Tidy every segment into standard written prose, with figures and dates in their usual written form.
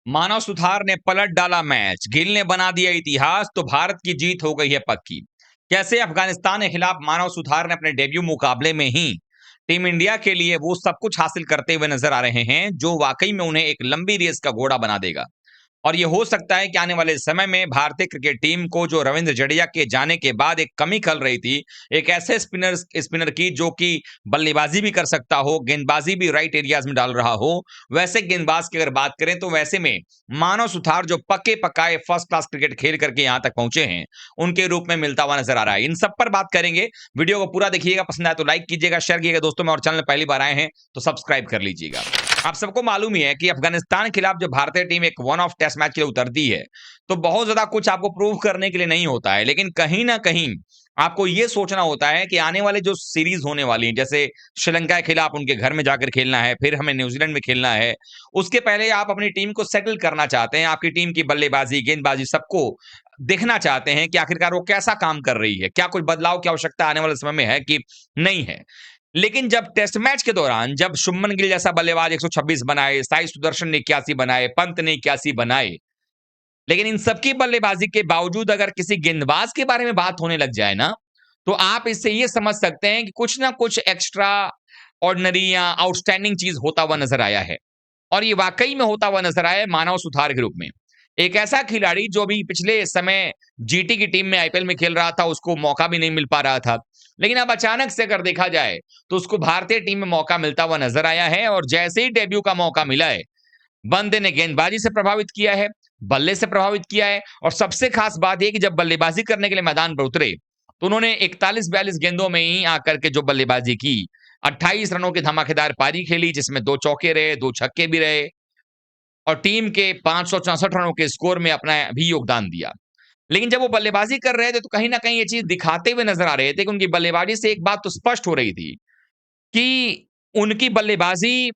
मानव सुथार ने पलट डाला मैच, गिल ने बना दिया इतिहास, तो भारत की जीत हो गई है पक्की। कैसे अफगानिस्तान के खिलाफ मानव सुथार ने अपने डेब्यू मुकाबले में ही टीम इंडिया के लिए वो सब कुछ हासिल करते हुए नजर आ रहे हैं जो वाकई में उन्हें एक लंबी रेस का घोड़ा बना देगा। और ये हो सकता है कि आने वाले समय में भारतीय क्रिकेट टीम को जो रविंद्र जडेजा के जाने के बाद एक कमी खल रही थी, एक ऐसे स्पिनर की जो कि बल्लेबाजी भी कर सकता हो, गेंदबाजी भी राइट एरियाज में डाल रहा हो, वैसे गेंदबाज की अगर बात करें तो वैसे में मानव सुथार जो पक्के पकाए फर्स्ट क्लास क्रिकेट खेल करके यहां तक पहुंचे हैं, उनके रूप में मिलता हुआ नजर आ रहा है। इन सब पर बात करेंगे। वीडियो को पूरा देखिएगा, पसंद आए तो लाइक कीजिएगा, शेयर कीजिएगा दोस्तों में, और चैनल पहली बार आए हैं तो सब्सक्राइब कर लीजिएगा। आप सबको मालूम ही है कि अफगानिस्तान के खिलाफ जब भारतीय टीम एक वन ऑफ टेस्ट मैच के लिए उतरती है तो बहुत ज्यादा कुछ आपको प्रूव करने के लिए नहीं होता है, लेकिन कहीं ना कहीं आपको यह सोचना होता है कि आने वाले जो सीरीज होने वाली है, जैसे श्रीलंका के खिलाफ उनके घर में जाकर खेलना है, फिर हमें न्यूजीलैंड में खेलना है, उसके पहले आप अपनी टीम को सेटल करना चाहते हैं, आपकी टीम की बल्लेबाजी गेंदबाजी सबको देखना चाहते हैं कि आखिरकार वो कैसा काम कर रही है, क्या कोई बदलाव की आवश्यकता आने वाले समय में है कि नहीं है। लेकिन जब टेस्ट मैच के दौरान जब शुभमन गिल जैसा बल्लेबाज 126 बनाए, साई सुदर्शन ने 81 बनाए, पंत ने 81 बनाए, लेकिन इन सबकी बल्लेबाजी के बावजूद अगर किसी गेंदबाज के बारे में बात होने लग जाए ना, तो आप इससे ये समझ सकते हैं कि कुछ ना कुछ एक्स्ट्रा ऑर्डिनरी या आउटस्टैंडिंग चीज होता हुआ नजर आया है। और ये वाकई में होता हुआ नजर आया है मानव सुधार के रूप में। एक ऐसा खिलाड़ी जो भी पिछले समय जीटी की टीम में आईपीएल में खेल रहा था, उसको मौका भी नहीं मिल पा रहा था, लेकिन अब अचानक से अगर देखा जाए तो उसको भारतीय टीम में मौका मिलता हुआ नजर आया है। और जैसे ही डेब्यू का मौका मिला है, बंदे ने गेंदबाजी से प्रभावित किया है, बल्ले से प्रभावित किया है, और सबसे खास बात यह कि जब बल्लेबाजी करने के लिए मैदान पर उतरे तो उन्होंने 41-42 गेंदों में ही आकर के जो बल्लेबाजी की, 28 रनों की धमाकेदार पारी खेली, जिसमें 2 चौके रहे, 2 छक्के भी रहे, और टीम के 564 रनों के स्कोर में अपना भी योगदान दिया। लेकिन जब वो बल्लेबाजी कर रहे थे तो कहीं ना कहीं ये चीज दिखाते हुए नजर आ रहे थे कि उनकी बल्लेबाजी से एक बात तो स्पष्ट हो रही थी कि उनकी बल्लेबाजी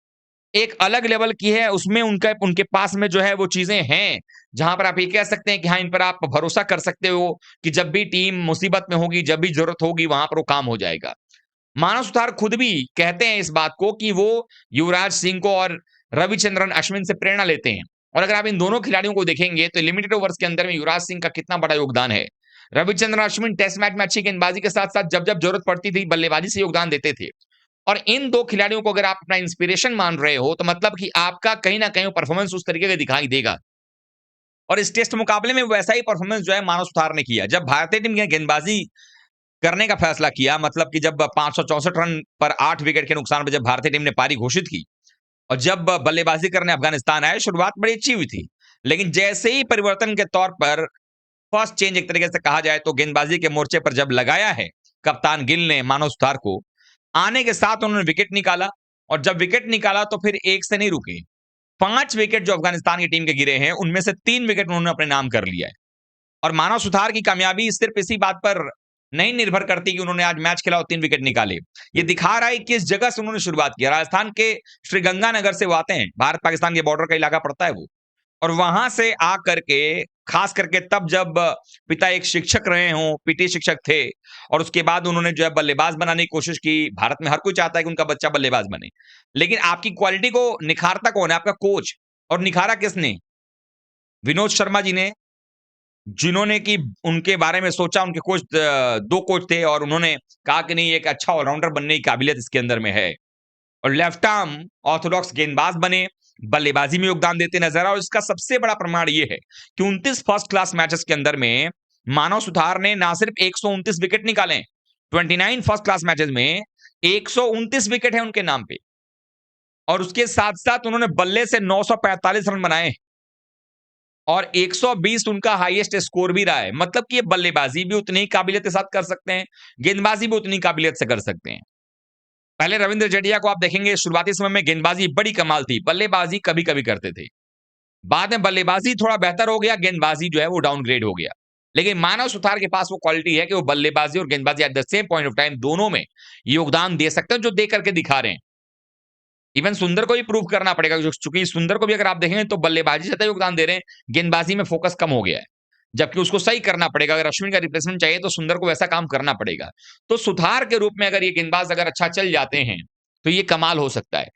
एक अलग लेवल की है, उसमें उनका उनके पास में जो है वो चीजें हैं जहां पर आप ये कह सकते हैं कि हाँ, इन पर आप भरोसा कर सकते हो कि जब भी टीम मुसीबत में होगी, जब भी जरूरत होगी, वहां पर वो काम हो जाएगा। मानव सुतार खुद भी कहते हैं इस बात को कि वो युवराज सिंह को और रविचंद्रन अश्विन से प्रेरणा लेते हैं। और अगर आप इन दोनों खिलाड़ियों को देखेंगे तो लिमिटेड ओवर्स के अंदर में युवराज सिंह का कितना बड़ा योगदान है। रविचंद्रन अश्विन टेस्ट मैच में अच्छी गेंदबाजी के साथ साथ जब जब जरूरत पड़ती थी बल्लेबाजी से योगदान देते थे। और इन दो खिलाड़ियों को अगर आप अपना इंस्पिरेशन मान रहे हो तो मतलब कि आपका कहीं ना कहीं परफॉर्मेंस उस तरीके का दिखाई देगा। और इस टेस्ट मुकाबले में वैसा ही परफॉर्मेंस जो है मानव सुतार ने किया। जब भारतीय टीम ने गेंदबाजी करने का फैसला किया, मतलब कि जब 564 रन पर 8 विकेट के नुकसान पर जब भारतीय टीम ने पारी घोषित की और जब बल्लेबाजी करने अफगानिस्तान आए, शुरुआत बड़ी अच्छी हुई थी। लेकिन जैसे ही परिवर्तन के तौर पर फर्स्ट चेंज एक तरीके से कहा जाए तो गेंदबाजी के मोर्चे पर जब लगाया है कप्तान गिल ने मानव सुतार को, आने के साथ उन्होंने विकेट निकाला। और जब विकेट निकाला तो फिर एक से नहीं रुके, 5 विकेट जो अफगानिस्तान की टीम के गिरे हैं उनमें से 3 विकेट उन्होंने अपने नाम कर लिया है। और मानव सुतार की कामयाबी सिर्फ इसी बात पर नहीं निर्भर करती कि उन्होंने आज मैच खेला और 3 विकेट निकाले। ये दिखा रहा है कि किस जगह से उन्होंने शुरुआत की। राजस्थान के श्रीगंगानगर से वो आते हैं, भारत पाकिस्तान के बॉर्डर का इलाका पड़ता है वो। और वहां से आकर के, खास करके तब जब पिता एक शिक्षक रहे हों, पीटी शिक्षक थे, और उसके बाद उन्होंने जो है बल्लेबाज बनाने की कोशिश की। भारत में हर कोई चाहता है कि उनका बच्चा बल्लेबाज बने, लेकिन आपकी क्वालिटी को निखारता कौन है? आपका कोच। और निखारा किसने? विनोद शर्मा जी ने, जिन्होंने कि उनके बारे में सोचा। उनके कोच 2 कोच थे और उन्होंने कहा कि नहीं, एक अच्छा ऑलराउंडर बनने की काबिलियत इसके अंदर में है। और लेफ्ट आर्म ऑर्थोडॉक्स गेंदबाज बने, बल्लेबाजी में योगदान देते नजर आए। और इसका सबसे बड़ा प्रमाण यह है कि 29 फर्स्ट क्लास मैचेस के अंदर में मानव सुतार ने ना सिर्फ 129 विकेट निकाले, 29 फर्स्ट क्लास मैचेस में 129 विकेट है उनके नाम पे। और उसके साथ साथ उन्होंने बल्ले से 945 रन बनाए और 120 उनका हाईएस्ट स्कोर भी रहा है। मतलब कि ये बल्लेबाजी भी उतनी ही काबिलियत के साथ कर सकते हैं, गेंदबाजी भी उतनी काबिलियत से कर सकते हैं। पहले रविंद्र जडेजा को आप देखेंगे, शुरुआती समय में गेंदबाजी बड़ी कमाल थी, बल्लेबाजी कभी कभी करते थे। बाद में बल्लेबाजी थोड़ा बेहतर हो गया, गेंदबाजी जो है वो डाउनग्रेड हो गया। लेकिन मानव सुतार के पास वो क्वालिटी है कि वो बल्लेबाजी और गेंदबाजी at the same point of time दोनों में योगदान दे सकते हैं, जो दे करके दिखा रहे हैं। इवन सुंदर को भी प्रूव करना पड़ेगा, चूंकि सुंदर को भी अगर आप देखेंगे तो बल्लेबाजी से योगदान दे रहे हैं, गेंदबाजी में फोकस कम हो गया है, जबकि उसको सही करना पड़ेगा। अगर अश्विन का रिप्लेसमेंट चाहिए तो सुंदर को वैसा काम करना पड़ेगा। तो सुधार के रूप में अगर ये गेंदबाज अगर अच्छा चल जाते हैं तो ये कमाल हो सकता है।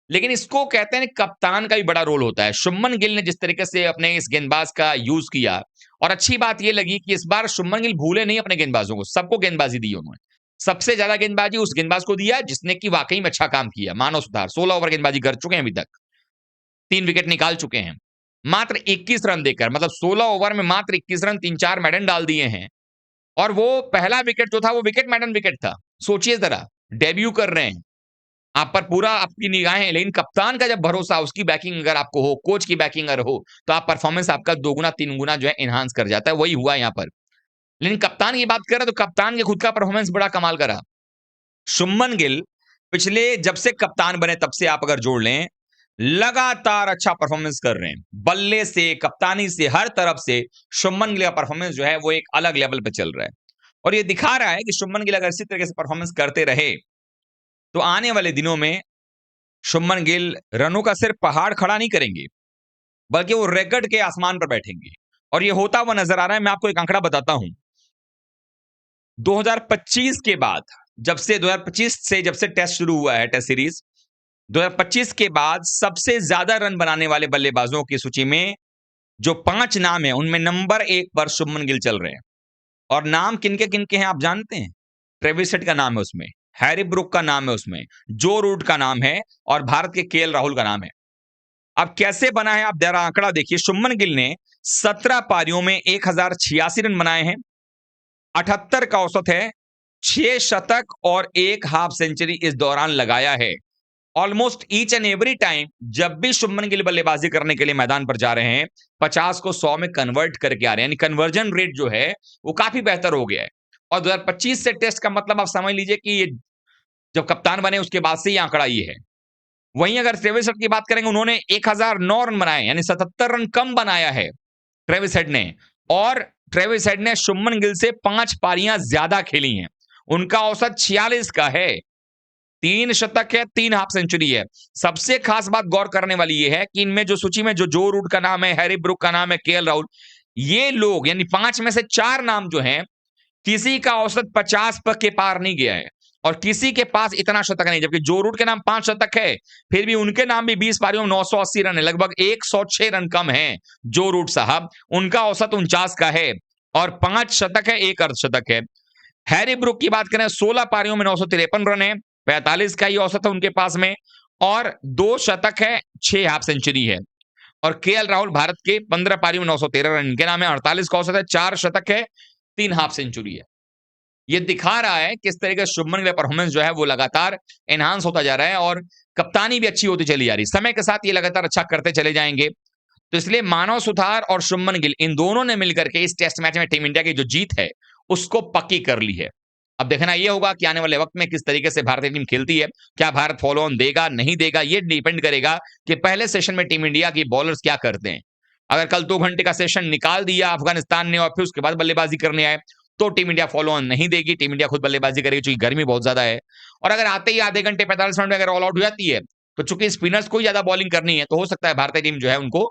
लेकिन इसको कहते हैं कप्तान का भी बड़ा रोल होता है। शुभमन गिल ने जिस तरीके से अपने इस गेंदबाज का यूज किया, और अच्छी बात ये लगी कि इस बार शुभमन गिल भूले नहीं अपने गेंदबाजों को, सबको गेंदबाजी दी उन्होंने। सबसे ज्यादा गेंदबाजी उस गेंदबाज को दिया जिसने कि वाकई में अच्छा काम किया, मानव सुधार 16 ओवर गेंदबाजी कर चुके हैं अभी तक, 3 विकेट निकाल चुके हैं। मात्र 21 रन देकर, मतलब 16 ओवर में मात्र 21 रन, 3-4 मैडन डाल दिए हैं। और वो पहला विकेट जो था वो विकेट मैडन विकेट था। सोचिए जरा, डेब्यू कर रहे हैं, आप पर पूरा आपकी निगाहें, लेकिन कप्तान का जब भरोसा, उसकी बैकिंग अगर आपको हो, कोच की बैकिंग अगर हो, तो आप परफॉर्मेंस आपका 2 गुना 3 गुना जो है एनहांस कर जाता है। वही हुआ यहाँ पर। लेकिन कप्तान की बात करें तो कप्तान के खुद का परफॉर्मेंस बड़ा कमाल का रहा। शुभमन गिल पिछले जब से कप्तान बने तब से आप अगर जोड़ लें, लगातार अच्छा परफॉर्मेंस कर रहे हैं। बल्ले से, कप्तानी से, हर तरफ से शुभमन गिल का परफॉर्मेंस जो है वो एक अलग लेवल पे चल रहा है। और ये दिखा रहा है कि शुभमन गिल अगर इसी तरीके से परफॉर्मेंस करते रहे, तो आने वाले दिनों में शुभमन गिल रनों का सिर्फ पहाड़ खड़ा नहीं करेंगे, बल्कि वो रिकॉर्ड के आसमान पर बैठेंगे। और ये होता हुआ नजर आ रहा है। मैं आपको एक आंकड़ा बताता हूं। 2025 के बाद, जब से 2025 से जब से टेस्ट शुरू हुआ है, टेस्ट सीरीज 2025 के बाद सबसे ज्यादा रन बनाने वाले बल्लेबाजों की सूची में जो 5 नाम है, उनमें नंबर 1 पर शुभमन गिल चल रहे हैं। और नाम किनके किनके हैं आप जानते हैं? ट्रेविस हेड का नाम है उसमें, हैरी ब्रुक का नाम है उसमें, जो रूट का नाम है, और भारत के केएल राहुल का नाम है। अब कैसे बना है आप जरा आंकड़ा देखिए। शुभमन गिल ने 17 पारियों में 1086 रन बनाए हैं, 78 का औसत है, 6 शतक और 1 हाफ सेंचुरी इस दौरान लगाया है। Almost each and every time जब भी शुभमन गिल बल्लेबाजी करने के लिए मैदान पर जा रहे हैं, 50 को 100 में कन्वर्ट करके आ रहे हैं, यानी कन्वर्जन रेट जो है वो काफी बेहतर हो गया है। और 2025 से टेस्ट का मतलब आप समझ लीजिए कि ये जब कप्तान बने उसके बाद से ये आंकड़ा ये है। वहीं अगर ट्रेविस हेड की बात करेंगे, उन्होंने 1009 रन बनाए, यानी 77 रन कम बनाया है ट्रेविस हेड ने। और ट्रेविस हेड ने शुभमन गिल से 5 पारियां ज्यादा खेली हैं। उनका औसत 46 का है, 3 शतक है, 3 हाफ सेंचुरी है। सबसे खास बात गौर करने वाली यह है कि इनमें जो सूची में जो रूट का नाम है, हैरी ब्रुक का नाम है, केएल राहुल, ये लोग यानी 5 में से 4 नाम जो हैं, किसी का औसत 50 पर के पार नहीं गया है, और किसी के पास इतना शतक नहीं। जबकि जो रूट के नाम 5 शतक है, फिर भी उनके नाम भी 20 पारियों में 980 रन है, लगभग 106 रन कम है जो रूट साहब। उनका औसत 49 का है, और 5 शतक है, 1 अर्धशतक है। हैरी ब्रुक की बात करें, 16 पारियों में 953 रन है, 45 का ही औसत है उनके पास में, और 2 शतक है, 6 हाफ सेंचुरी है। और केएल राहुल भारत के 15 पारियों में 913 रन इनके नाम है, 48 का औसत है, 4 शतक है, 3 हाफ सेंचुरी है। ये दिखा रहा है किस तरीके से शुभमन गिल का परफॉर्मेंस जो है वो लगातार एनहांस होता जा रहा है, और कप्तानी भी अच्छी होती चली जा रही है। समय के साथ ये लगातार अच्छा करते चले जाएंगे। तो इसलिए मानव सुधार और शुभमन गिल, इन दोनों ने मिलकर के इस टेस्ट मैच में टीम इंडिया की जो जीत है उसको पक्की कर ली है। अब देखना यह होगा कि आने वाले वक्त में किस तरीके से भारतीय टीम खेलती है। क्या भारत फॉलो ऑन देगा, नहीं देगा, ये डिपेंड करेगा कि पहले सेशन में टीम इंडिया की बॉलर्स क्या करते हैं। अगर कल 2 घंटे का सेशन निकाल दिया अफगानिस्तान ने और फिर उसके बाद बल्लेबाजी करने आए, तो टीम इंडिया फॉलो ऑन नहीं देगी, टीम इंडिया खुद बल्लेबाजी करेगी, क्योंकि गर्मी बहुत ज्यादा है। और अगर आते ही आधे घंटे 45 मिनट में अगर ऑल आउट हो जाती है, तो चूंकि स्पिनर्स को ही ज्यादा बॉलिंग करनी है, तो हो सकता है भारतीय टीम जो है उनको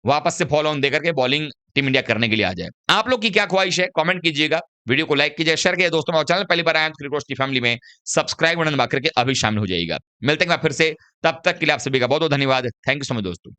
वापस से फॉलो ऑन देकर के बॉलिंग टीम इंडिया करने के लिए आ जाए। आप लोग की क्या ख्वाहिश है, कमेंट कीजिएगा, वीडियो को लाइक कीजिए, शेयर कीजिए दोस्तों में, और चैनल पहली बार आए तो क्रिकेट रोस्टी फैमिली में सब्सक्राइब बटन दबा करके अभी शामिल हो जाइएगा। मिलते हैं फिर से, तब तक के लिए आप सभी का बहुत बहुत धन्यवाद। थैंक यू सो मच दोस्तों।